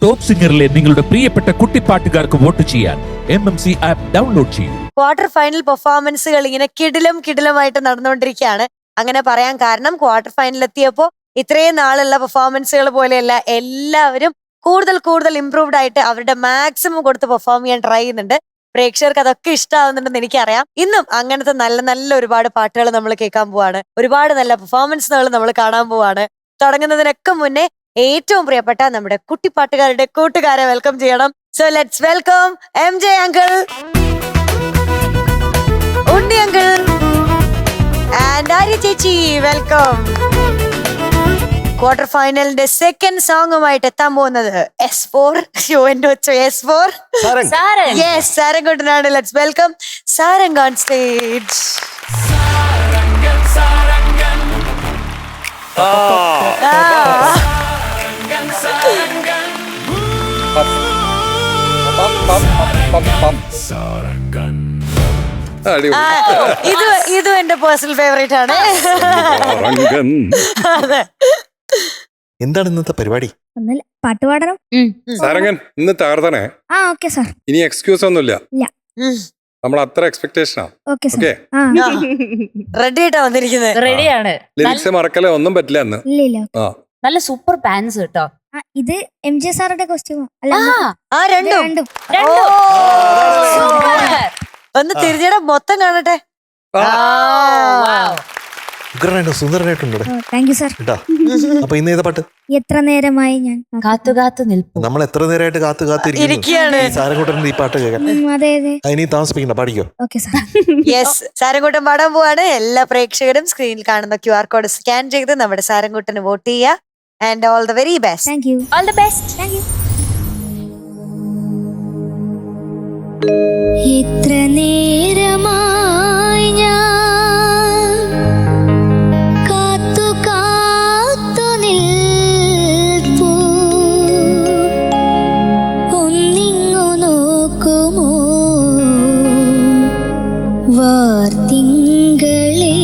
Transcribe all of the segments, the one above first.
Top സിംഗറിലെ നിങ്ങളുടെ പ്രിയപ്പെട്ട കുട്ടിപ്പാട്ടുകാർക്ക് vote ചെയ്യാൻ MMC ആപ്പ് ഡൗൺലോഡ് ചെയ്യൂ. ക്വാർട്ടർ ഫൈനൽ പെർഫോമൻസുകൾ ഇങ്ങനെ കിടിലമായിട്ട് നടന്നുകൊണ്ടിരിക്കുകയാണ്. അങ്ങനെ പറയാൻ കാരണം ക്വാർട്ടർ ഫൈനൽ എത്തിയപ്പോ ഇത്രയും നാളുള്ള പെർഫോമൻസുകൾ പോലെയല്ല, എല്ലാവരും കൂടുതൽ ഇംപ്രൂവ്ഡ് ആയിട്ട് അവരുടെ മാക്സിമം കൊടുത്ത് പെർഫോം ചെയ്യാൻ ട്രൈ ചെയ്യുന്നുണ്ട്. പ്രേക്ഷകർക്ക് അതൊക്കെ ഇഷ്ടമാവുന്നുണ്ടെന്ന് എനിക്കറിയാം. ഇന്നും അങ്ങനത്തെ നല്ല ഒരുപാട് പാട്ടുകൾ നമ്മൾ കേൾക്കാൻ പോവാണ്. ഒരുപാട് നല്ല പെർഫോമൻസുകൾ നമ്മൾ കാണാൻ പോവാണ്. തുടങ്ങുന്നതിനൊക്കെ മുന്നേ ഏറ്റവും പ്രിയപ്പെട്ട നമ്മുടെ കുട്ടിപ്പാട്ടുകാരുടെ കൂട്ടുകാരെ വെൽക്കം ചെയ്യണം. So let's welcome MJ uncle, Unni uncle and Arya ചേച്ചി. വെൽക്കം. ക്വാർട്ടർ ഫൈനലിന്റെ സെക്കൻഡ് സോങ്ങുമായിട്ട് എത്താൻ പോകുന്നത് S4 യെസ് സാരംഗുട്ടനാണ്. Let's welcome Sarang on stage. ഇതും എന്റെ പേഴ്സണൽ ഫേവറേറ്റ് ആണ്. അതെ. എന്താണ് ഇന്നത്തെ പരിപാടി? ഒന്നുമില്ല, പാട്ട് പാടണം. സാരംഗൻ ഇന്ന് തകർത്തണേ. Okay sir. ഇനി എക്സ്ക്യൂസ് ഒന്നുമില്ല, നമ്മൾ അത്ര എക്സ്പെക്ടേഷനാ. Okay sir. ഓക്കെ, റെഡി ആയിട്ടാ വന്നിരിക്കുന്നത്. റെഡിയാണ്. ലിറിക്സ് മറക്കലോ ഒന്നും പറ്റില്ല അന്ന്. ഇല്ല. ആ നല്ല സൂപ്പർ പാൻസ് കേട്ടോ. ഇത് MJ സാറുടെ കോസ്റ്റ്യൂമോ? അല്ല, രണ്ടും ഒന്ന് തിരിഞ്ഞിട മൊത്തം കാണട്ടെ. ഉഗ്രനായിട്ട് സുന്ദരനായിട്ടുണ്ട്. Thank you sir. കേട്ടാ, അപ്പൊ ഇന്ന് ഏതാ പാട്ട്? എത്ര നേരമായി ഞാൻ കാത്തു നിൽപ്പു. നമ്മൾ എത്ര നേരമായിട്ട് കാത്തിരിക്കുകയാണ് സാരംകൂട്ടന്റെ ഈ പാട്ട് കേൾക്കാൻ. അതെ. ഇനി താമസിപ്പിക്കണ്ട, പാടിക്കോ. Okay sir. യെസ്, സാരംകൂട്ടൻ പാടാൻ പോവാണ്. എല്ലാ പ്രേക്ഷകരും സ്ക്രീനിൽ കാണുന്ന QR കോഡ് സ്കാൻ ചെയ്ത് നമ്മുടെ സാരംകൂട്ടന് വോട്ട് ചെയ്യുക. And all the very best. Thank U. All the best. Thank U. എത്ര നേരമായി ഞാൻ കാത്തു നിൽപ്പൂ, ഒന്നിങ്ങു നോക്കുമോ വാർത്തിങ്കളേ.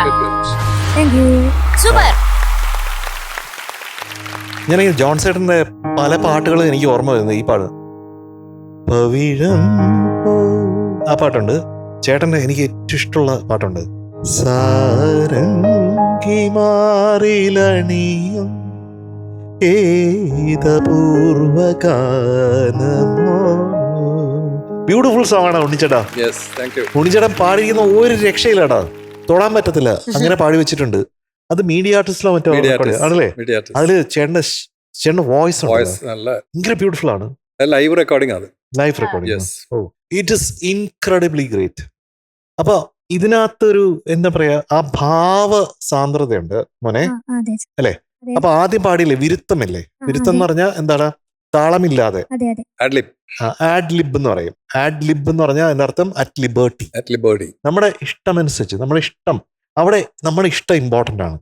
Thank you. സൂപ്പർ. ഞാൻ ഈ ജോൺ സേട്ടന്റെ പല പാട്ടുകളും എനിക്ക് ഓർമ്മ വരുന്നത് ഈ പാട്ട് പവിഴം ആ പാട്ടുണ്ട്. ചേട്ടന്റെ എനിക്ക് ഏറ്റവും ഇഷ്ടമുള്ള പാട്ടുണ്ട് സാരംഗി മാറിലണിയും ഏതപൂർവകാനമോ. ബ്യൂട്ടിഫുൾ സോങ് ആണ് ഉണ്ണിച്ചേട്ടാ. ഉണ്ണിച്ചേട്ടൻ പാടിയിരിക്കുന്ന ഒരു രക്ഷയിലാടാ, തൊടാൻ പറ്റത്തില്ല, അങ്ങനെ പാടി വെച്ചിട്ടുണ്ട്. അത് മീഡിയ ആർട്ടിസ്റ്റിലോ മറ്റോ ആണല്ലേ? അതില് ചേട്ടന്റെ വോയിസ് ഭയങ്കര ബ്യൂട്ടിഫുൾ ആണ്. ലൈവ് റെക്കോർഡിംഗ് അത്. Live recording. Oh, it is incredibly great. അപ്പൊ ഇതിനകത്തൊരു എന്താ പറയാ, ആ ഭാവ സാന്ദ്രതയുണ്ട് മോനെ, അല്ലേ? അപ്പൊ ആദ്യം പാടിയില്ലേ വിരുത്തമല്ലേ? വിരുത്തം എന്ന് പറഞ്ഞാൽ എന്താണ്? താളമില്ലാതെ ആഡ് ലിബ് എന്ന് പറയും. ആഡ് ലിബ് എന്ന് പറഞ്ഞാൽ അതിന്റെ അർത്ഥം അറ്റ് ലിബേർട്ടി. നമ്മുടെ ഇഷ്ടമനുസരിച്ച്, നമ്മുടെ ഇഷ്ടം, അവിടെ നമ്മുടെ ഇഷ്ടം ഇമ്പോർട്ടന്റ് ആണ്.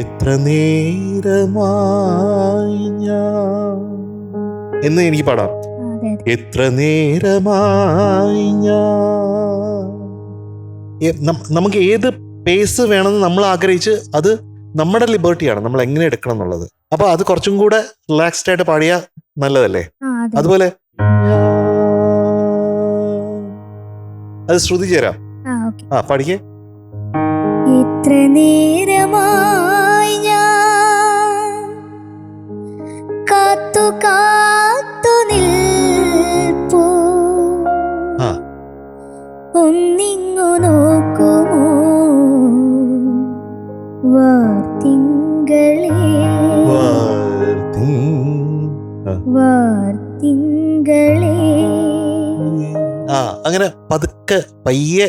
എത്ര നേരമായി ഞാൻ എന്ന് എനിക്ക് പാടാം. എത്ര നേരമായി ഞാൻ, നമുക്ക് ഏത് പേസ് വേണമെന്ന് നമ്മൾ ആഗ്രഹിച്ച്, അത് നമ്മുടെ ലിബർട്ടിയാണ്, നമ്മൾ എങ്ങനെ എടുക്കണം എന്നുള്ളത്. അപ്പൊ അത് കുറച്ചും കൂടെ റിലാക്സ്ഡ് ആയിട്ട് പാടിയാ നല്ലതല്ലേ? അതുപോലെ അത് ശ്രുതി ചേരാം. ആ പാടിക്കേ. എത്ര നേരമായി ഞാൻ കാത്തു കാത്തു നിൽപ്പൂ, ഒന്നിങ്ങു നോക്കുമോ വാർത്തിങ്കളേ വാർത്തിങ്കളേ. അങ്ങനെ പതുക്കെ പയ്യെ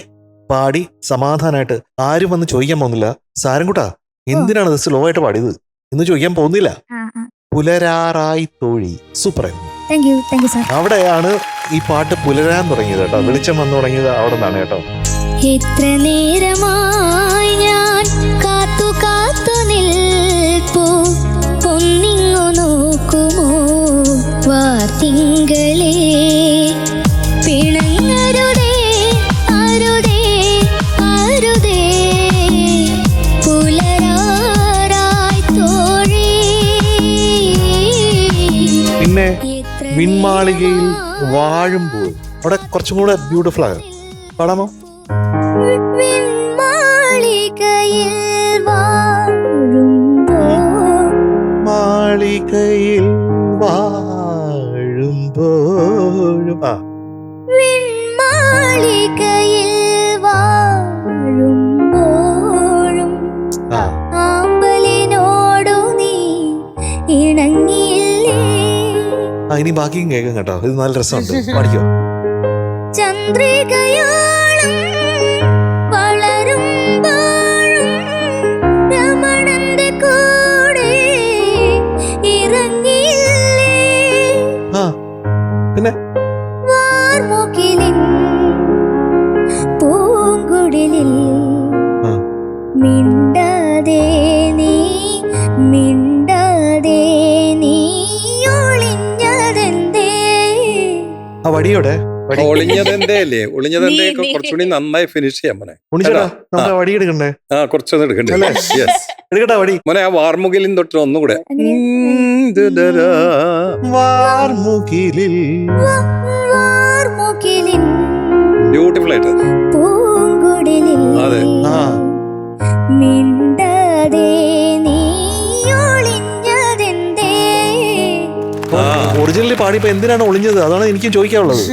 പാടി സമാധാനമായിട്ട്. ആരും വന്ന് ചോദിക്കാൻ പോകുന്നില്ല, സാരംകുട്ടാ എന്തിനാണ് ഇത് സ്ലോ ആയിട്ട് പാടിയത് എന്ന് ചോദിക്കാൻ പോകുന്നില്ല. പുലരാറായി തോഴി സൂപ്പർ ആയിരുന്നു. അവിടെയാണ് ഈ പാട്ട് പുലരാൻ തുടങ്ങിയത് കേട്ടോ. വെളിച്ചം വന്നു തുടങ്ങിയത് അവിടെ നിന്നാണ് കേട്ടോ. എത്ര നേരമായി ഞാൻ കാത്തു കാത്തു നിൽപ്പൂ, ഒന്നിങ്ങു നോക്കുമോ വാർത്തിങ്കളേ. പിണങ്ങരുതേ അരുതേ അരുതേ പുലരാറായി തോഴി. പിന്നെ വിൺമാളികയിൽ വാഴുമ്പോൾ അവിടെ കുറച്ചും കൂടെ ബ്യൂട്ടിഫുൾ ആണ്. പാടാമോ? വിൺമാളികയിൽ വാഴുമ്പോൾ, മാളികയിൽ വാഴുമ്പോഴും വിൺമാളികയിൽ വാഴുമ്പോഴും ആമ്പലിനോടു നീ ഇണങ്ങിയില്ലേ. ഇനി ബാക്കിയും കേൾക്കാം കേട്ടോ. ഇത് നല്ല രസമുണ്ട്, പാടിക്കോ. ചന്ദ്രികയോളം വളരുമ്പോഴും രമണന്റെ കൂടെ ഇറങ്ങിയില്ലേ. പിന്നെ വാർമുകിലിൻ പൂങ്കുടിലിൽ മിണ്ടാതെ നീ മിണ്ടാതെ നീ ഒളിഞ്ഞതെന്തേ. ആ വടിയോടെ ഒളിഞ്ഞതെന്തേ അല്ലേ? ഒളിഞ്ഞതെന്തേ കുറച്ചുകൂടി നന്നായി ഫിനിഷ് ചെയ്യാൻ മോനെ. നമ്മുടെ വടി എടുക്കണ്ടേ? കുറച്ചൊന്നും എടുക്കണ്ടേ? എടുക്കട്ടെ വടി മോനെ. ആ വാർമുകിലിൻ തൊട്ട് ഒന്നുകൂടെ. വാർമുകിലിൽ വാർമുകിലിൻ ബ്യൂട്ടിഫുൾ ആയിട്ട് പൂങ്കുടിലിൽ മിണ്ടാതെ നീ ഒളിഞ്ഞതെന്തേ. ഒറിജിനലി പാടിയപ്പോ എന്തിനാണ് ഒളിഞ്ഞത്? അതാണ് എനിക്ക് ചോദിക്കാനുള്ളത്.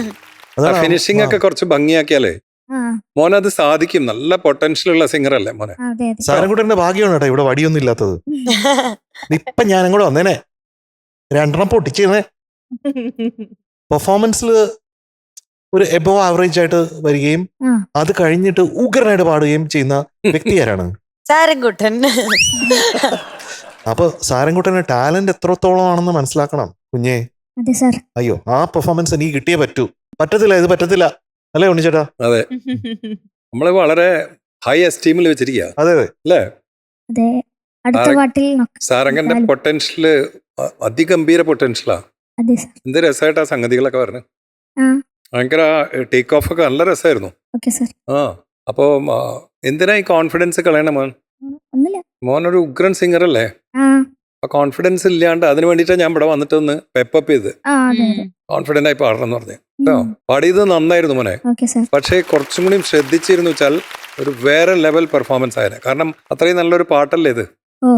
ഫിനിഷിംഗ് ഒക്കെ കുറച്ച് ഭംഗിയാക്കിയാലേ മോനെ അത് സാധിക്കും. നല്ല പൊട്ടൻഷ്യൽ ഉള്ള സിംഗർ അല്ലേ മോനെ? സാരംകുട്ടന്റെ ഭാഗ്യമാണ് കേട്ടോ ഇവിടെ വടിയൊന്നും ഇല്ലാത്തത്. ഇപ്പൊ ഞാൻ അങ്ങോട്ട് വന്നേനെ, രണ്ടെണ്ണം പൊട്ടിച്ചേനെ. പെർഫോമൻസിൽ ഒരു എബോവ് ആവറേജ് ആയിട്ട് വരികയും അത് കഴിഞ്ഞിട്ട് ഉഗ്രനായിട്ട് പാടുകയും ചെയ്യുന്ന വ്യക്തി ആരാണ്? സാരംകുട്ടൻ. അപ്പൊ സാരംകുട്ടന്റെ ടാലന്റ് എത്രത്തോളം ആണെന്ന് മനസ്സിലാക്കണം കുഞ്ഞേ. അയ്യോ, ആ പെർഫോമൻസ് എനിക്ക് കിട്ടിയേ പറ്റൂ. പറ്റത്തില്ല, ഇത് പറ്റത്തില്ല അല്ലേ ഉണ്ണിച്ചേട്ടാ? അതെ, നമ്മള് വളരെ ഹൈ എസ്റ്റീമിൽ വെച്ചിരിക്കുക. അതെ അതെ അല്ലേ? അടുത്ത സാരംഗന്റെ പൊട്ടൻഷ്യല് അതിഗംഭീര പൊട്ടൻഷ്യലാ. എന്ത് രസമായിട്ടാ സംഗതികളൊക്കെ പറഞ്ഞു. ഭയങ്കര ടേക്ക് ഓഫ് ഒക്കെ നല്ല രസമായിരുന്നു. അപ്പോ എന്തിനാ ഈ കോൺഫിഡൻസ് കളയണ മോൻ? ഒന്നുമില്ല. മോൻ ഒരു ഉഗ്രൻ സിംഗർ അല്ലേ? ആ ആ കോൺഫിഡൻസ് ഇല്ലാണ്ട് അതിന് വേണ്ടിയിട്ടാണ് ഞാൻ ഇവിടെ വന്നിട്ട് ഒന്ന് പെപ്പപ്പ് ചെയ്ത് ആ അതെ അതെ. കോൺഫിഡന്റ് ആയി പാടണം എന്ന് പറഞ്ഞു കേട്ടോ. പാടിയത് നന്നായിരുന്നു മോനെ. Okay sir. പക്ഷേ കുറച്ചും കൂടി ശ്രദ്ധിച്ചിരുന്നു വെച്ചാൽ ഒരു വേറെ ലെവൽ പെർഫോമൻസ് ആയിരുന്നു. കാരണം അത്രയും നല്ലൊരു പാട്ടല്ലേ ഇത്. ഓ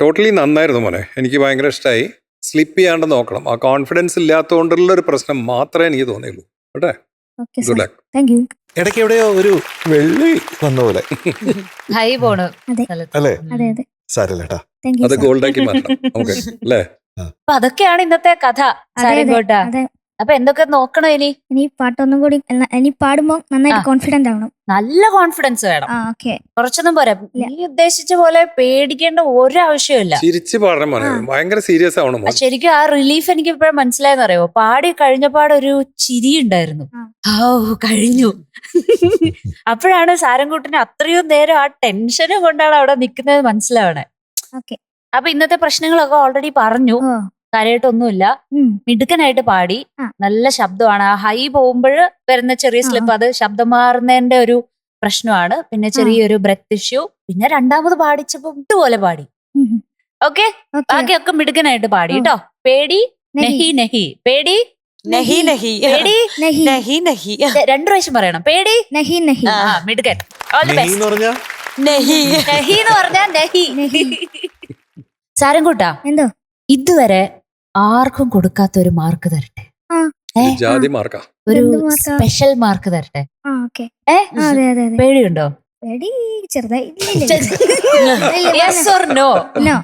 ടോട്ടലി നന്നായിരുന്നു മോനെ. എനിക്ക് ഭയങ്കര ഇഷ്ടമായി. സ്ലിപ്പ് ചെയ്യാണ്ട് നോക്കണം. ആ കോൺഫിഡൻസ് ഇല്ലാത്തതുകൊണ്ടുള്ള ഒരു പ്രശ്നം മാത്രമേ എനിക്ക് തോന്നിയുള്ളൂ. കേട്ടെ, okay good sir. Luck. Thank you. ഇടയ്ക്ക് എവിടെയോ ഒരു വെള്ളി വന്ന പോലെ ഹൈ പോണ് അതെ. സ്ഥലത്ത്. അല്ലേ? അതെ അതെ. സാരല്ലേട്ടാ. താങ്ക് യു അത് സാർ. ഗോൾഡാക്കി മാറ്റണം നമുക്ക് അല്ലേ? അപ്പൊ അതൊക്കെയാണ് ഇന്നത്തെ കഥ. അതെ സാരംകോട്ട. അതെ. അപ്പൊ എന്തൊക്കെ നോക്കണം ഇനി? ഇനി പാട്ടൊന്നും കൂടി ഇനി പാടുമ്പോ നന്നായിട്ട് കോൺഫിഡന്റ് ആവണം. നല്ല കോൺഫിഡൻസ് വേണം. ആ ഓക്കെ. കുറച്ചൊന്നും പോരാ. ഇല്ല. നീ ഉദ്ദേശിച്ച പോലെ പേടിക്കേണ്ട ഒരാവശ്യമില്ല. ചിരിച്ച് പാടണം മോനെ. ഭയങ്കര സീരിയസ് ആവണം മോൻ. ശരിക്കും ആ റിലീഫ് എനിക്ക് ഇപ്പോഴും മനസ്സിലായെന്ന് അറിയോ? പാടി കഴിഞ്ഞപാടൊരു ചിരി ഉണ്ടായിരുന്നു. ഓ കഴിഞ്ഞു. അപ്പോഴാണ് സാരംകുട്ടിന് അത്രയും നേരം ആ ടെൻഷനും കൊണ്ടാണ് അവിടെ നിൽക്കുന്നത് മനസ്സിലാവണേ. ഓക്കെ. അപ്പൊ ഇന്നത്തെ പ്രശ്നങ്ങളൊക്കെ ഓൾറെഡി പറഞ്ഞു. ഓ കാര്യമായിട്ടൊന്നുമില്ല. മിടുക്കനായിട്ട് പാടി. ആ. നല്ല ശബ്ദമാണ്. ആ ഹൈ പോകുമ്പോൾ വരുന്ന ചെറിയ സ്ലിപ്പ്, അത് ശബ്ദം മാറുന്നതിന്റെ ഒരു പ്രശ്നമാണ്. പിന്നെ ചെറിയൊരു ബ്രെത്ത് ഇഷ്യൂ. പിന്നെ രണ്ടാമത് പാടിച്ചപ്പോ ഇതുപോലെ പാടി. ഓക്കെ, ബാക്കിയൊക്കെ മിടുക്കനായിട്ട് പാടി കേട്ടോ. പേടി നഹി നഹി, പേടി നഹി നഹി പേടി നഹി നഹി നഹി 2 പ്രാവശ്യം പറയണം. പേടി നഹി നഹി. ആ മിടുക്കൻ. ഓൾ ദി നെഹി ബെസ്റ്റ്. എന്ന് പറഞ്ഞാ നഹി നഹി എന്ന് പറഞ്ഞാൽ നഹി. നഹി. സാരംകുട്ടാ, എന്തോ ഇതുവരെ ആർക്കും കൊടുക്കാത്ത ഒരു മാർക്ക് തരട്ടെ. ഏ? ജാതി മാർക്കാ. ഒരു എന്ത് mark ആ? സ്പെഷ്യൽ മാർക്ക് തരട്ടെ. ആ ഓക്കെ. ഏ? അതെ അതെ അതെ. പേടിയുണ്ടോ? പേടി ചെറുതായി. Yes or no? No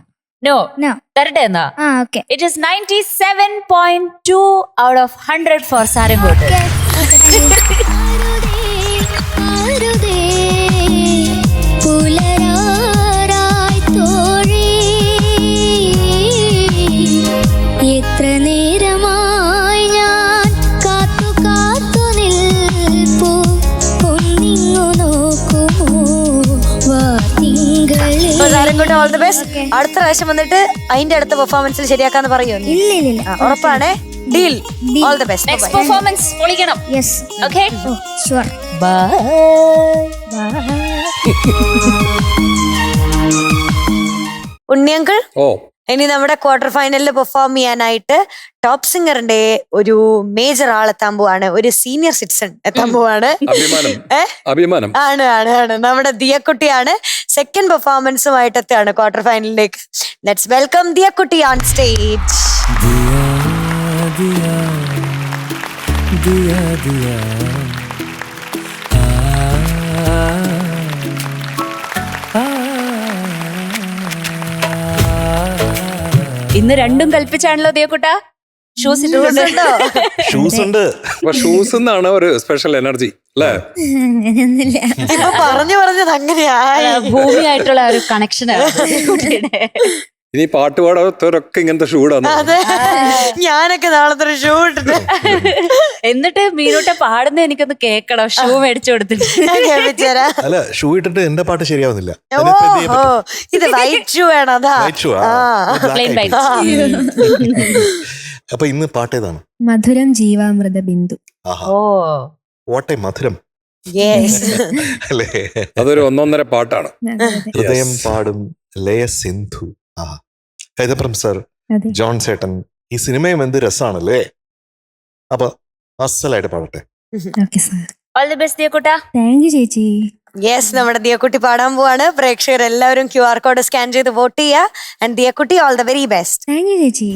No. No. തരട്ടെ എന്നാ? ആ okay. It is 97.2 out of 100 for സാരംകോട്ട്. എത്ര നേരമായി ഞാൻ കാത്തു കാത്തു നിൽപ്പൂ, ഒന്നിങ്ങു നോക്കുമോ സാരംകുട്ടി ഓൾ ദി ബെസ്റ്റ്. അടുത്ത പ്രാവശ്യം വന്നിട്ട് അതിന്റെ അടുത്ത പെർഫോമൻസിൽ ശരിയാക്കാന്ന് പറയോ? ഇല്ല ഇല്ല ഇല്ല. ഉറപ്പാണേ? Deal. All the best. Next performance പൊളിക്കണം. Yes. Okay? Oh sure. Bye. ഉണ്ണിയങ്കിൾ, ഓ ഇനി നമ്മുടെ ക്വാർട്ടർ ഫൈനലിൽ പെർഫോം ചെയ്യാനായിട്ട് ടോപ്പ് സിംഗറിന്റെ ഒരു മേജർ ആളെത്താൻ പോവാണ്. ഒരു സീനിയർ സിറ്റിസൺ എത്താൻ പോവാണ്. അഭിമാനം. അഭിമാനം. ആണ് ആണ് ആണ് നമ്മുടെ ദിയക്കുട്ടിയാണ്. സെക്കൻഡ് പെർഫോമൻസുമായിട്ട് എത്തുകയാണ് ക്വാർട്ടർ ഫൈനലിലേക്ക്. ലെറ്റ്സ് വെൽക്കം ദിയക്കുട്ടി ഓൺ സ്റ്റേജ്. ഇന്ന് രണ്ടും കൽപ്പിച്ചാണല്ലോ ദിയക്കുട്ട. ഷൂസ് ഇട്ടുണ്ടോ? ഷൂസ് ഉണ്ട്. അപ്പൊ ഷൂസ് എന്നാണ് ഒരു സ്പെഷ്യൽ എനർജി അല്ലേ? അങ്ങനെയൊന്നുമില്ല. ഇപ്പൊ പറഞ്ഞു പറഞ്ഞത് അങ്ങനെയായി. ഭൂമിയായിട്ടുള്ള ഒരു കണക്ഷൻ കുട്ടിയുടെ. ഇനി പാട്ട് പാടാത്തവരൊക്കെ ഇങ്ങനത്തെ ഷൂടാന്ന്. അതെ, ഞാനൊക്കെ നാളത്തെ ഒരു ഷൂ ഇട്ടിട്ട് എന്നിട്ട് മീനൂട്ട പാടുന്ന എനിക്കൊന്ന് കേക്കണം. ഷൂ മേടിച്ചു കൊടുത്തിട്ട് ഞാൻ കേൾപ്പിച്ചുതരാം. അല്ല, ഷൂ ഇട്ടിട്ട് എന്റെ പാട്ട് ശരിയാവുന്നില്ല. ഓ ഇത് വൈറ്റ് ഷൂ ആണ്. അതാ പ്ലെയിൻ ബൈക്ക്. അപ്പൊ ഇന്ന് പാട്ട് ഏതാണ്? മധുരം ജീവാമൃത ബിന്ദു. ആഹാ, ഓ ഓട്ടെ മധുരം യെസ്. അല്ലേ? അതൊരു ഒന്നൊന്നര പാട്ടാണ്. ഹൃദയം പാടും ലയ സിന്ധു. ആ കൈതപ്രം സർ, അതെ. ജോൺ ചേട്ടൻ, ഈ സിനിമയും എന്ത് രസാണല്ലേ. അപ്പൊ അസലായിട്ട് പാടട്ടെ. Okay sir. All the best ദിയക്കുട്ട. താങ്ക് യു ചേച്ചി. യെസ്, നമ്മുടെ ദിയക്കുട്ടി പാടാൻ പോവാണ്. പ്രേക്ഷകർ എല്ലാവരും QR കോഡ് സ്കാൻ ചെയ്ത് വോട്ട് ചെയ്യുക. ആൻഡ് ദിയക്കുട്ടി, all the very best. Thank you ചേച്ചി.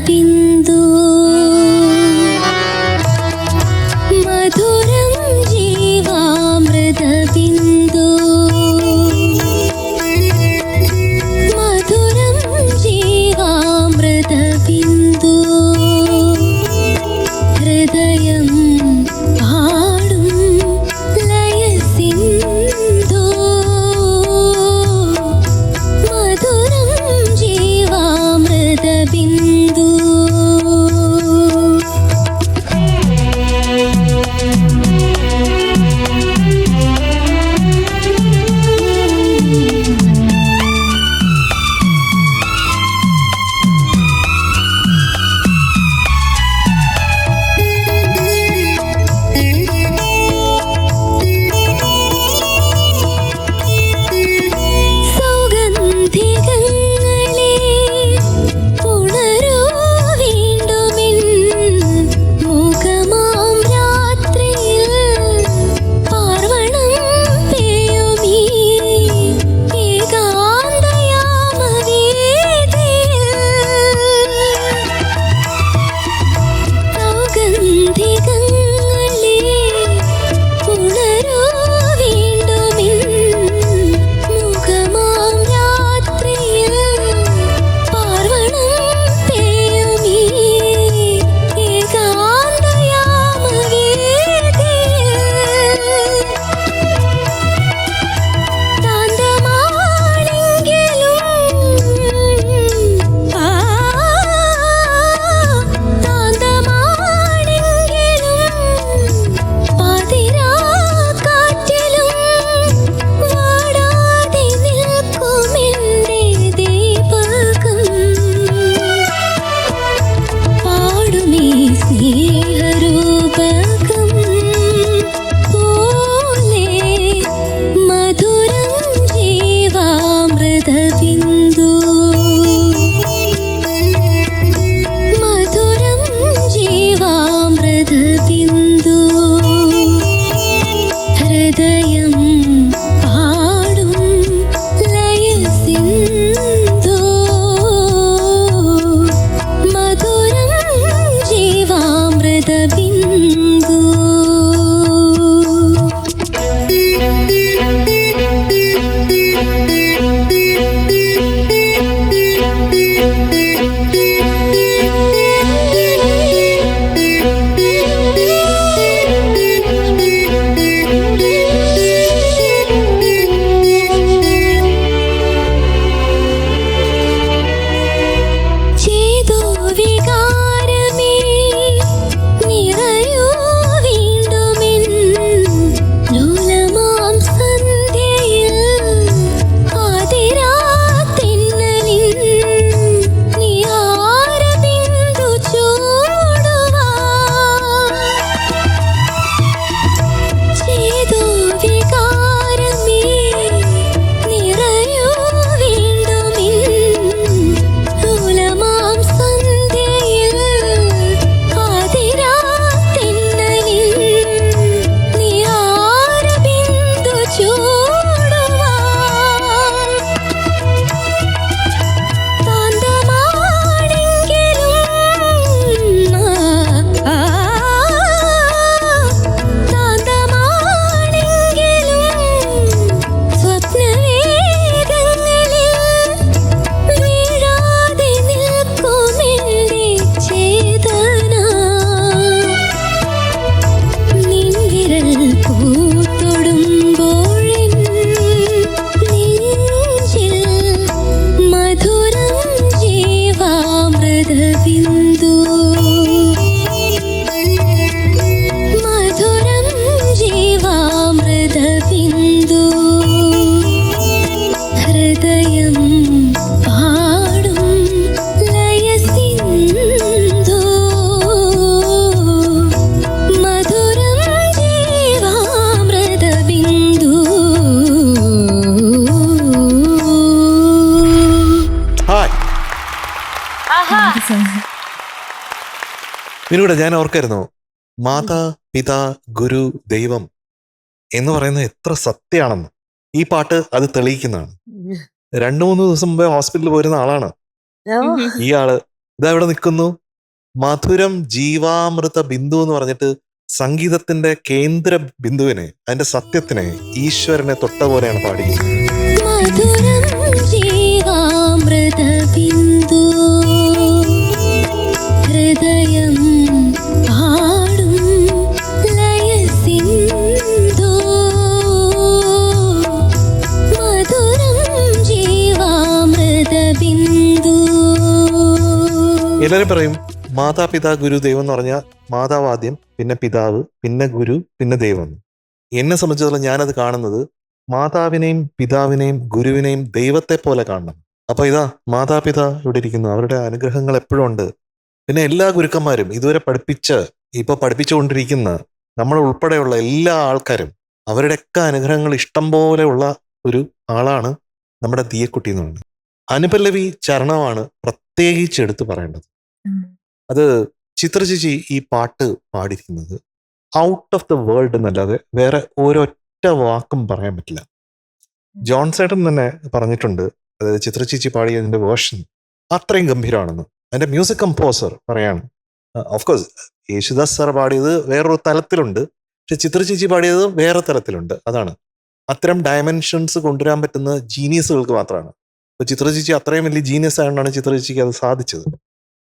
ബിന്ദു മധുരം ജീവാമൃത ബിന്ദു പിന്നീട് ഞാൻ ഓർക്കായിരുന്നു മാതാ പിതാ ഗുരു ദൈവം എന്ന് പറയുന്നത് എത്ര സത്യമാണെന്ന്. ഈ പാട്ട് അത് തെളിയിക്കുന്നതാണ്. 2-3 ദിവസം മുമ്പേ ഹോസ്പിറ്റലിൽ പോയിരുന്ന ആളാണ് ഈ ആള്. ഇതാ ഇവിടെ നിൽക്കുന്നു. മധുരം ജീവാമൃത ബിന്ദു എന്ന് പറഞ്ഞിട്ട് സംഗീതത്തിന്റെ കേന്ദ്ര ബിന്ദുവിനെ, അതിന്റെ സത്യത്തിനെ, ഈശ്വരനെ തൊട്ട പോലെയാണ് പാടിയിരിക്കുന്നത്. മധുരം ജീവാമൃത ബിന്ദു ഹൃദയം പാടും ലയ സിന്ധു മധുരം ജീവാമൃത ബിന്ദു. എല്ലാവരും പറയും മാതാപിതാ ഗുരു ദൈവം എന്ന് പറഞ്ഞാൽ മാതാവാദ്യം, പിന്നെ പിതാവ്, പിന്നെ ഗുരു, പിന്നെ ദൈവം. എന്നെ സംബന്ധിച്ചിടത്തോളം ഞാനത് കാണുന്നത് മാതാവിനെയും പിതാവിനെയും ഗുരുവിനെയും ദൈവത്തെ പോലെ കാണണം. അപ്പൊ ഇതാ മാതാപിതാ ഇവിടെ ഇരിക്കുന്നു, അവരുടെ അനുഗ്രഹങ്ങൾ എപ്പോഴും ഉണ്ട്. പിന്നെ എല്ലാ ഗുരുക്കന്മാരും ഇതുവരെ ഇപ്പൊ പഠിപ്പിച്ചുകൊണ്ടിരിക്കുന്ന നമ്മൾ ഉൾപ്പെടെയുള്ള എല്ലാ ആൾക്കാരും, അവരുടെയൊക്കെ അനുഗ്രഹങ്ങൾ ഇഷ്ടം പോലെയുള്ള ഒരു ആളാണ് നമ്മുടെ ദിയക്കുട്ടി എന്ന് പറയുന്നത്. അനുപല്ലവി ചരണമാണ് പ്രത്യേകിച്ച് എടുത്ത് പറയേണ്ടത്. അത് ചിത്ര ചേച്ചി ഈ പാട്ട് പാടിയിരിക്കുന്നത് ഔട്ട് ഓഫ് ദ വേൾഡ് എന്നല്ലാതെ വേറെ ഒരൊറ്റ വാക്കും പറയാൻ പറ്റില്ല. ജോൺസേട്ടൻ തന്നെ പറഞ്ഞിട്ടുണ്ട്, അതായത് ചിത്ര ചേച്ചി പാടിയതിന്റെ വേർഷൻ അത്രയും ഗംഭീരമാണെന്ന്. അതിന്റെ മ്യൂസിക് കമ്പോസർ പറയാണ്, ഓഫ്കോഴ്സ് യേശുദാസ് സാർ പാടിയത് വേറൊരു തലത്തിലുണ്ട്, പക്ഷെ ചിത്ര ചേച്ചി പാടിയത് വേറെ തലത്തിലുണ്ട്. അതാണ് അത്തരം ഡയമെൻഷൻസ് കൊണ്ടുവരാൻ പറ്റുന്ന ജീനിയസുകൾക്ക് മാത്രമാണ്. അപ്പൊ ചിത്ര ചേച്ചി അത്രയും വലിയ ജീനിയസ് ആയതുകൊണ്ടാണ് ചിത്ര ചേച്ചിക്ക് അത് സാധിച്ചത്.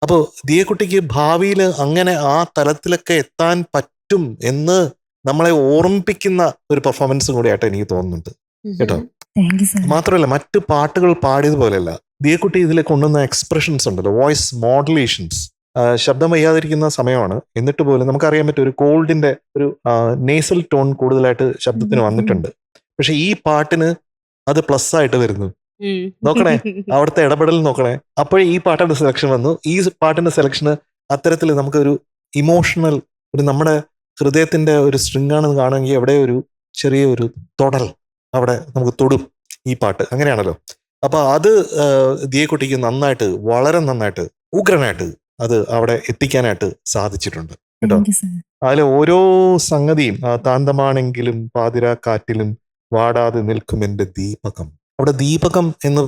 അപ്പോൾ ദിയക്കുട്ടിക്ക് ഭാവിയിൽ അങ്ങനെ ആ തലത്തിലൊക്കെ എത്താൻ പറ്റും എന്ന് നമ്മളെ ഓർമ്മിപ്പിക്കുന്ന ഒരു പെർഫോമൻസും കൂടി ആയിട്ട് എനിക്ക് തോന്നുന്നുണ്ട് കേട്ടോ. Thank you sir. മാത്രമല്ല മറ്റു പാട്ടുകൾ പാടിയതുപോലെയല്ല, ദിയക്കുട്ടി ഇതിലെ കൊണ്ടുവന്ന എക്സ്പ്രഷൻസ് ഉണ്ടല്ലോ, വോയിസ് മോഡുലേഷൻസ്. ശബ്ദം വയ്യാതിരിക്കുന്ന സമയമാണ്, എന്നിട്ട് പോലും നമുക്കറിയാൻ പറ്റും ഒരു കോൾഡിന്റെ ഒരു നേസൽ ടോൺ കൂടുതലായിട്ട് ശബ്ദത്തിന് വന്നിട്ടുണ്ട്. പക്ഷെ ഈ പാട്ടിന് അത് പ്ലസ് ആയിട്ട് വരുന്നു. നോക്കണേ, അവിടുത്തെ ഇടപെടൽ നോക്കണേ. അപ്പോഴേ ഈ പാട്ടിന്റെ സെലക്ഷൻ വന്നു. ഈ പാട്ടിന്റെ സെലക്ഷന് അത്തരത്തിൽ നമുക്കൊരു ഇമോഷണൽ, ഒരു നമ്മുടെ ഹൃദയത്തിന്റെ ഒരു സ്ട്രിങ് ആണെന്ന് കാണുമെങ്കിൽ എവിടെ ഒരു ചെറിയ ഒരു തൊടൽ അവിടെ നമുക്ക് തൊടും ഈ പാട്ട്. അങ്ങനെയാണല്ലോ. അപ്പൊ അത് ദിയക്കുട്ടിക്ക് നന്നായിട്ട്, വളരെ നന്നായിട്ട്, ഉഗ്രനായിട്ട് അത് അവിടെ എത്തിക്കാനായിട്ട് സാധിച്ചിട്ടുണ്ട് കേട്ടോ. Thank you sir. അതിലെ ഓരോ സംഗതിയും, താന്തമാണെങ്കിലും പാതിരാ കാറ്റിലും വാടാതെ നിൽക്കും എൻ്റെ ദീപകം. അവിടെ ദീപകം എന്ന്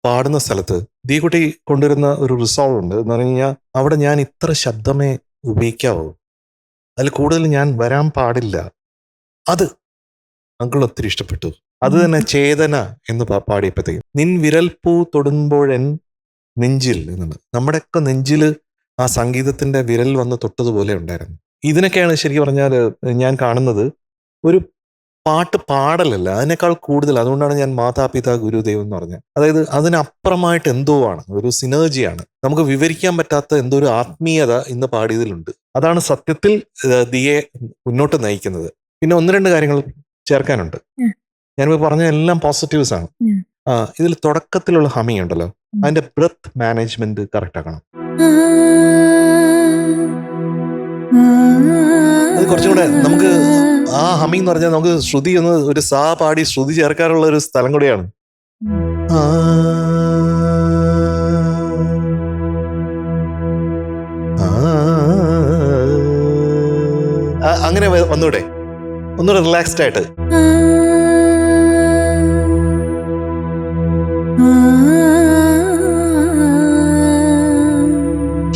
പാടുന്ന സ്ഥലത്ത് ദിയക്കുട്ടി കൊണ്ടുവരുന്ന ഒരു റിസോൾവ് ഉണ്ട് എന്ന് പറഞ്ഞു കഴിഞ്ഞാൽ, അവിടെ ഞാൻ ഇത്ര ശബ്ദമേ ഉപയോഗിക്കാവൂ, അതിൽ കൂടുതൽ ഞാൻ വരാൻ പാടില്ല. അത് അങ്കിൾ ഒത്തിരി ഇഷ്ടപ്പെട്ടു. അത് തന്നെ ചേതന എന്ന് പാടിയപ്പോഴത്തേക്കും, നിൻ വിരൽപ്പൂ തൊടുമ്പോഴൻ നെഞ്ചിൽ എന്നുണ്ട്. നമ്മുടെയൊക്കെ നെഞ്ചില് ആ സംഗീതത്തിന്റെ വിരൽ വന്ന് തൊട്ടതുപോലെ ഉണ്ടായിരുന്നു. ഇതിനൊക്കെയാണ് ശരിക്കും പറഞ്ഞാൽ ഞാൻ കാണുന്നത് ഒരു പാട്ട് പാടലല്ല, അതിനേക്കാൾ കൂടുതൽ. അതുകൊണ്ടാണ് ഞാൻ മാതാപിതാ ഗുരുദേവ് എന്ന് പറഞ്ഞത്. അതായത് അതിനപ്പുറമായിട്ട് എന്തോ ആണ്, ഒരു സിനർജിയാണ്, നമുക്ക് വിവരിക്കാൻ പറ്റാത്ത എന്തോ ഒരു ആത്മീയത ഇന്ന് പാടിയതിലുണ്ട്. അതാണ് സത്യത്തിൽ ദിയെ മുന്നോട്ട് നയിക്കുന്നത്. പിന്നെ 1-2 കാര്യങ്ങൾ ചേർക്കാനുണ്ട്. ഞാനിപ്പോൾ പറഞ്ഞ എല്ലാം പോസിറ്റീവ്സ് ആണ്. ഇതിൽ തുടക്കത്തിലുള്ള ഹമ്മിങ് ഉണ്ടല്ലോ, അതിന്റെ ബ്രെത്ത് മാനേജ്മെന്റ് കറക്റ്റ് ആക്കണം. അത് കുറച്ചും കൂടെ നമുക്ക് ആ ഹമ്മിങ് എന്ന് പറഞ്ഞാൽ നമുക്ക് ശ്രുതി ഒന്ന് ഒരു സാ പാടി ശ്രുതി ചേർക്കാനുള്ള ഒരു സ്ഥലം കൂടിയാണ്. അങ്ങനെ വന്നൂടെ ഒന്നുകൂടെ റിലാക്സ്ഡ് ആയിട്ട്.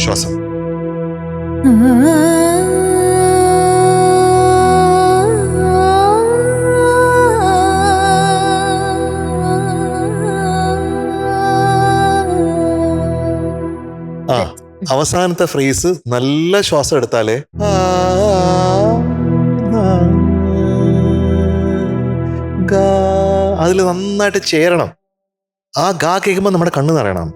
ശ്വാസം. അവസാനത്തെ ഫ്രേസ് നല്ല ശ്വാസം എടുത്താലേ അതിൽ നന്നായിട്ട് ചേരണം. ആ ഗാ കേൾക്കുമ്പോൾ നമ്മുടെ കണ്ണ് നിറയണം.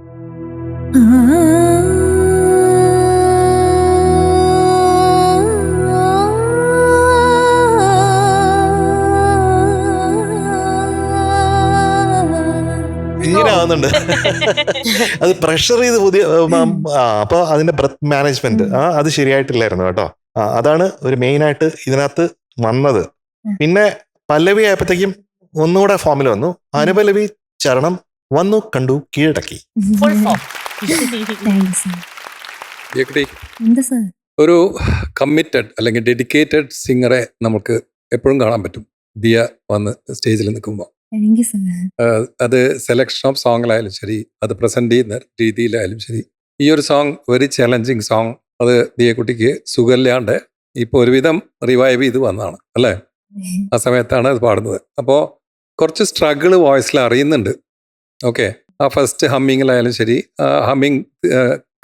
ഇങ്ങനെ ആവുന്നുണ്ട്. അത് പ്രഷർ ചെയ്ത് പുതിയ അപ്പൊ അതിന്റെ ബ്രെത്ത് മാനേജ്മെന്റ് അത് ശരിയായിട്ടില്ലായിരുന്നു കേട്ടോ. അതാണ് ഒരു മെയിൻ ആയിട്ട് ഇതിനകത്ത് വന്നത്. പിന്നെ പല്ലവി ആയപ്പോഴത്തേക്കും ഒന്നുകൂടെ ഫോമിൽ വന്നു. അനുപല്ലവി ചരണം വന്നു, കണ്ടു, കീഴടക്കി. Full form. Thank you sir. ദിയക്കുട്ടി, എന്താ സർ? ഒരു കമ്മിറ്റഡ് അല്ലെങ്കിൽ ഡെഡിക്കേറ്റഡ് സിംഗറെ നമുക്ക് എപ്പോഴും കാണാൻ പറ്റും ദിയ വന്ന് സ്റ്റേജിൽ നിൽക്കുമ്പോൾ. Thank you sir. അത് സെലക്ഷൻ ഓഫ് സോങ്ങിലായാലും ശരി, അത് പ്രസന്റ് ചെയ്യുന്ന രീതിയിലായാലും ശരി. ഈ ഒരു സോങ് വെരി ചലഞ്ചിങ് സോങ്. അത് ദിയക്കുട്ടിക്ക് സുഖമില്ലാണ്ട് ഇപ്പോൾ ഒരുവിധം റിവൈവ് ചെയ്ത് വന്നതാണ് അല്ലേ? ആ സമയത്താണ് അത് പാടുന്നത്. അപ്പോൾ കുറച്ച് സ്ട്രഗിൾ വോയിസിൽ അറിയുന്നുണ്ട്. ഓക്കെ, ആ ഫസ്റ്റ് ഹമ്മിങ്ങിലായാലും ശരി, ഹമ്മിങ്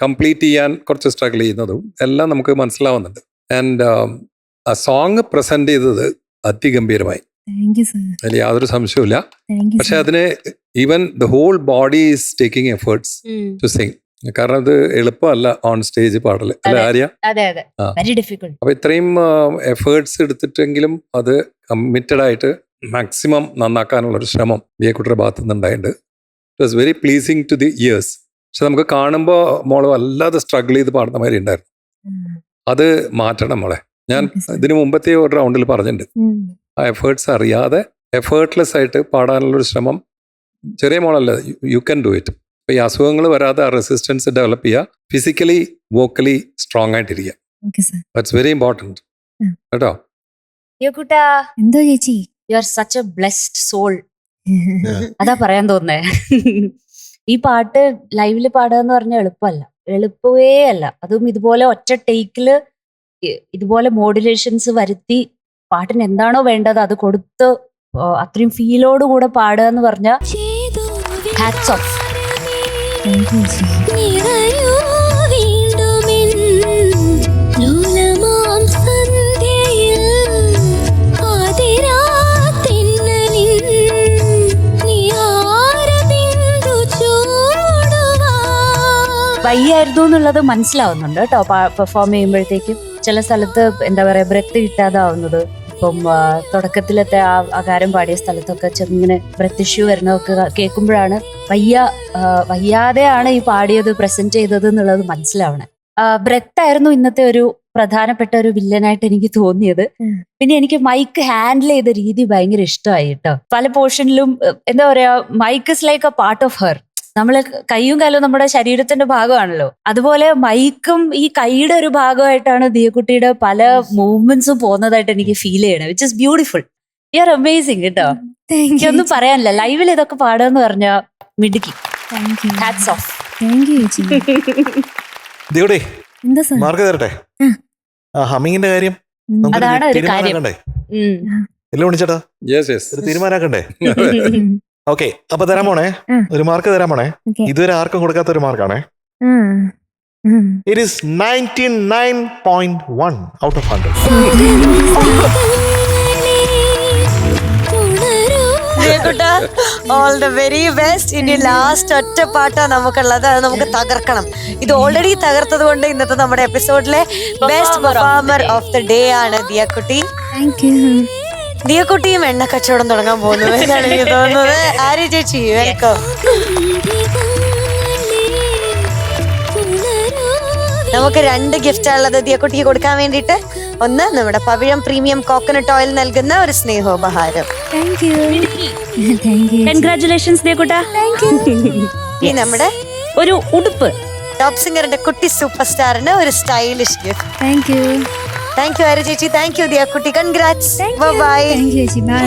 കംപ്ലീറ്റ് ചെയ്യാൻ കുറച്ച് സ്ട്രഗിൾ ചെയ്യുന്നതും എല്ലാം നമുക്ക് മനസ്സിലാവുന്നുണ്ട്. ആൻഡ് ആ സോങ് പ്രസന്റ് ചെയ്തത് അതിഗംഭീരമായി, താങ്ക് യു സർ. അതിൽ യാതൊരു സംശയവുമില്ല. താങ്ക് യു പക്ഷെ അതിന് even the whole body is taking efforts to sing. കാരണം ഇത് എളുപ്പമല്ല ഓൺ സ്റ്റേജ് പാടല് അല്ലെ ആര്യ? അതെ അതെ, ആ. Very difficult. അപ്പൊ ഇത്രയും എഫേർട്സ് എടുത്തിട്ടെങ്കിലും അത് കമ്മിറ്റഡ് ആയിട്ട് മാക്സിമം നന്നാക്കാനുള്ള ഒരു ശ്രമം ദിയക്കുട്ടിയുടെ ഭാഗത്തു നിന്നുണ്ടായിട്ടുണ്ട്. It was very pleasing to the ears. പക്ഷെ നമുക്ക് കാണുമ്പോൾ മോള് വല്ലാതെ സ്ട്രഗിൾ ചെയ്ത് പാടുന്ന മാതിരി ഉണ്ടായിരുന്നു. അത് മാറ്റണം മോളെ. ഞാൻ ഇതിനു മുമ്പത്തെ ഒരു റൗണ്ടിൽ പറഞ്ഞിട്ടുണ്ട്, ആ എഫേർട്സ് അറിയാതെ എഫേർട്ട്ലെസ് ആയിട്ട് പാടാനുള്ളൊരു ശ്രമം. ചെറിയ മോളല്ല, യു ക്യാൻ ഡു ഇറ്റ്. അപ്പൊ ഈ അസുഖങ്ങൾ വരാതെ ആ റെസിസ്റ്റൻസ് ഡെവലപ്പ് ചെയ്യുക, ഫിസിക്കലി വോക്കലി സ്ട്രോങ് ആയിട്ടിരിക്കുക. Okay sir. That's very important കേട്ടോ. ദിയക്കുട്ടാ, എന്തോ ചേച്ചി? You are such a blessed soul. അതാ പറയാൻ തോന്നേ. ഈ പാട്ട് ലൈവില് പാടുക എന്ന് പറഞ്ഞാൽ എളുപ്പമല്ല, എളുപ്പവേ അല്ല. അതും ഇതുപോലെ ഒറ്റ ടേക്കില് ഇതുപോലെ മോഡുലേഷൻസ് വരുത്തി പാട്ടിന് എന്താണോ വേണ്ടത് അത് കൊടുത്ത് അത്രയും ഫീലോട് കൂടെ പാടുക എന്ന് പറഞ്ഞാൽ ഹാറ്റ്സ് ഓഫ്. താങ്ക് യു ചേച്ചി. നിറയൂ വീണ്ടുമെൻ ലോലമാം സന്ധ്യയിൽ ആതിരാത്തെന്നലിൻ നിയാരബിന്ദു ചൂടുവാ. വയ്യായിരുന്നു എന്നുള്ളത് മനസ്സിലാവുന്നുണ്ട് കേട്ടോ പെർഫോം ചെയ്യുമ്പോഴത്തേക്കും. ചില സ്ഥലത്ത് എന്താ പറയാ ബ്രെത്ത് കിട്ടാതാവുന്നത്. ഇപ്പം തുടക്കത്തിലത്തെ ആ അകാരം പാടിയ സ്ഥലത്തൊക്കെ ചെറിങ്ങനെ ബ്രെത്ത് ഇഷ്യൂ വരുന്നതൊക്കെ കേൾക്കുമ്പോഴാണ് വയ്യാതെയാണ് ഈ പാടിയത് പ്രസന്റ് ചെയ്തത് എന്നുള്ളത് മനസ്സിലാവണേ. ബ്രെത്ത് ആയിരുന്നു ഇന്നത്തെ ഒരു പ്രധാനപ്പെട്ട ഒരു വില്ലനായിട്ട് എനിക്ക് തോന്നിയത്. പിന്നെ എനിക്ക് മൈക്ക് ഹാൻഡിൽ ചെയ്ത രീതി ഭയങ്കര ഇഷ്ടമായി കേട്ടോ. പല പോർഷനിലും എന്താ പറയാ, mic is like a part of her. നമ്മള് കൈയും കാലും നമ്മുടെ ശരീരത്തിന്റെ ഭാഗമാണല്ലോ, അതുപോലെ മൈക്കും ഈ കൈയുടെ ഒരു ഭാഗമായിട്ടാണ് ദിയക്കുട്ടിയുടെ പല മൂവ്മെന്റ്സും പോകുന്നതായിട്ട് എനിക്ക് ഫീൽ ചെയ്യണേ. Which is beautiful. You are amazing കേട്ടോ. Thank you. എനിക്കൊന്നും പറയാനില്ല. ലൈവിൽ ഇതൊക്കെ പാടുകയെന്ന് പറഞ്ഞാൽ മിടുക്കി. Thank you. Hats off. Thank you ചേച്ചി. ദിയുടെ എന്താ സർ? മാർക്ക് തരട്ടെ. ആ ഹമ്മിങ്ങിന്റെ കാര്യം അതാണ് ഒരു കാര്യം. തീരുമാനാക്കണ്ടേ? എല്ലാം വിളിച്ചേട്ടാ, യെസ് യെസ്. ഒരു തീരുമാനാക്കണ്ടേ? ഓക്കെ, അപ്പൊ തരാൻ പോണേ, ഒരു മാർക്ക് തരാൻ പോണേ. Okay. ഇതുവരെ ആർക്കും കൊടുക്കാത്ത ഒരു മാർക്കാണേ. It is 99.1 out of 100. All the very best. ഇനി ലാസ്റ്റ് ഒറ്റ പാട്ടാ നമുക്കുള്ളത്, അത് നമുക്ക് തകർക്കണം. ഇത് ഓൾറെഡി തകർത്തത് കൊണ്ട് ഇന്നത്തെ നമ്മുടെ എപ്പിസോഡിലെ best performer of the day ആണ് ദിയക്കുട്ടി. Thank you. ദിയക്കുട്ടിയും എണ്ണ കച്ചവടം തുടങ്ങാൻ പോകുന്നു എന്നാണ് എനിക്ക് തോന്നുന്നത്. ആര്യ ചേച്ചി വെൽക്കം. നമുക്ക് 2 ഗിഫ്റ്റ് ഉള്ളത് ദിയക്കുട്ടിക്ക് കൊടുക്കാൻ വേണ്ടിയിട്ട്. ഒന്ന് നമ്മുടെ പവിഴം പ്രീമിയം കോക്കനട്ട് ഓയിൽ നൽകുന്ന ഒരു സ്നേഹോപഹാരം. Thank you. Thank you. Congratulations ദിയക്കുട്ടാ. ഈ നമ്മുടെ ഒരു ഉടുപ്പ്. ടോപ്പ് സിംഗറിന്റെ കുട്ടി സൂപ്പർ സ്റ്റാറിന് ഒരു stylish gift. Thank you. Thank you Arya ചേച്ചി. താങ്ക് യു ദിയക്കുട്ടി. കൺഗ്രാറ്റ്സ്. ബൈ. താങ്ക് യു ചേച്ചി. ബൈ.